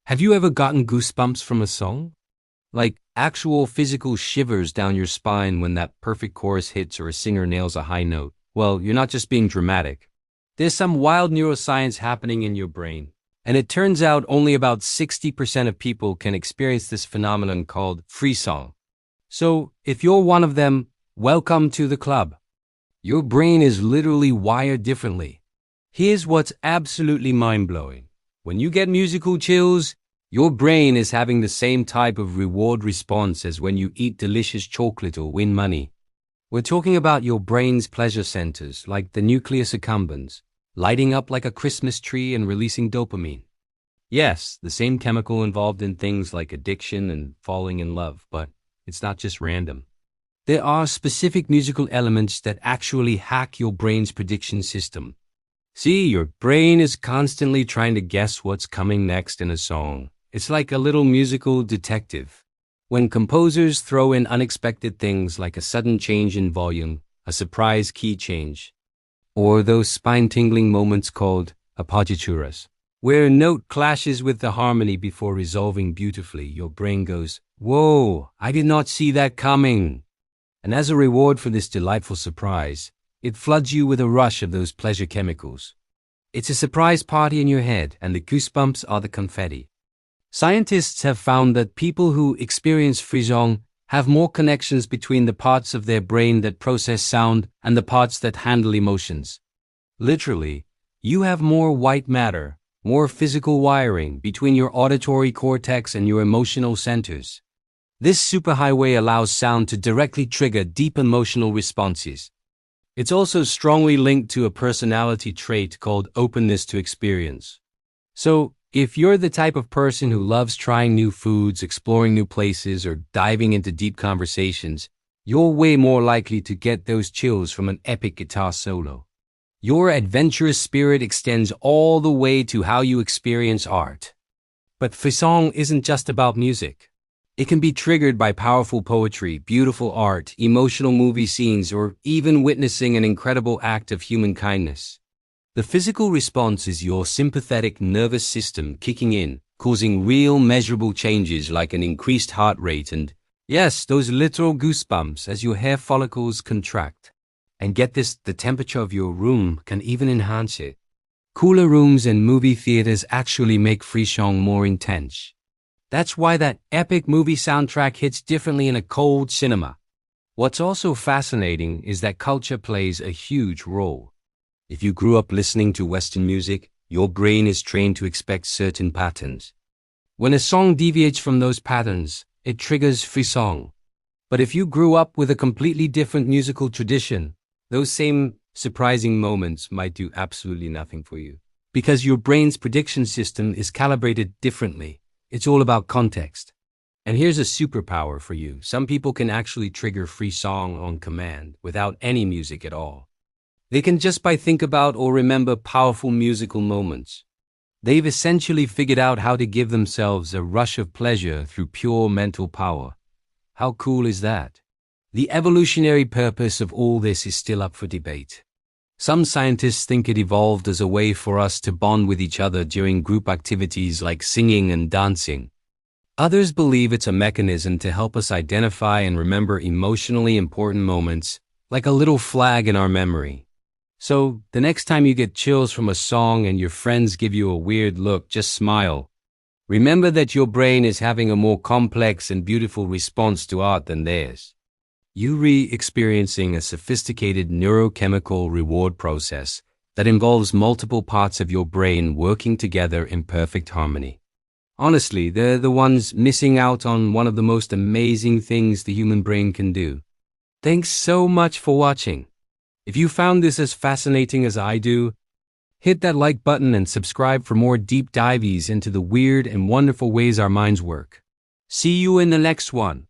Have you ever gotten goosebumps from a song? Like actual physical shivers down your spine when that perfect chorus hits or a singer nails a high note? Well, you're not just being dramatic. There's some wild neuroscience happening in your brain. And it turns out only about 60% of people can experience this phenomenon called frisson. So, if you're one of them, welcome to the club. Your brain is literally wired differently. Here's what's absolutely mind-blowing. When you get musical chills, your brain is having the same type of reward response as when you eat delicious chocolate or win money. We're talking about your brain's pleasure centers, like the nucleus accumbens, lighting up like a Christmas tree and releasing dopamine. Yes, the same chemical involved in things like addiction and falling in love, but it's not just random. There are specific musical elements that actually hack your brain's prediction system. See, your brain is constantly trying to guess what's coming next in a song. It's like a little musical detective. When composers throw in unexpected things like a sudden change in volume, a surprise key change, or those spine-tingling moments called appoggiaturas, where a note clashes with the harmony before resolving beautifully, your brain goes, "Whoa, I did not see that coming." And as a reward for this delightful surprise, it floods you with a rush of those pleasure chemicals. It's a surprise party in your head, and the goosebumps are the confetti. Scientists have found that people who experience frisson have more connections between the parts of their brain that process sound and the parts that handle emotions. Literally, you have more white matter, more physical wiring between your auditory cortex and your emotional centers. This superhighway allows sound to directly trigger deep emotional responses. It's also strongly linked to a personality trait called openness to experience. So, if you're the type of person who loves trying new foods, exploring new places, or diving into deep conversations, you're way more likely to get those chills from an epic guitar solo. Your adventurous spirit extends all the way to how you experience art. But frisson isn't just about music. It can be triggered by powerful poetry, beautiful art, emotional movie scenes, or even witnessing an incredible act of human kindness. The physical response is your sympathetic nervous system kicking in, causing real measurable changes like an increased heart rate and, yes, those literal goosebumps as your hair follicles contract. And get this, the temperature of your room can even enhance it. Cooler rooms and movie theaters actually make frisson more intense. That's why that epic movie soundtrack hits differently in a cold cinema. What's also fascinating is that culture plays a huge role. If you grew up listening to Western music, your brain is trained to expect certain patterns. When a song deviates from those patterns, it triggers frisson. But if you grew up with a completely different musical tradition, those same surprising moments might do absolutely nothing for you. Because your brain's prediction system is calibrated differently. It's all about context. And here's a superpower for you. Some people can actually trigger frisson on command without any music at all. They can just by think about or remember powerful musical moments. They've essentially figured out how to give themselves a rush of pleasure through pure mental power. How cool is that? The evolutionary purpose of all this is still up for debate. Some scientists think it evolved as a way for us to bond with each other during group activities like singing and dancing. Others believe it's a mechanism to help us identify and remember emotionally important moments, like a little flag in our memory. So, the next time you get chills from a song and your friends give you a weird look, just smile. Remember that your brain is having a more complex and beautiful response to art than theirs. You're experiencing a sophisticated neurochemical reward process that involves multiple parts of your brain working together in perfect harmony. Honestly, they're the ones missing out on one of the most amazing things the human brain can do. Thanks so much for watching. If you found this as fascinating as I do, hit that like button and subscribe for more deep dives into the weird and wonderful ways our minds work. See you in the next one.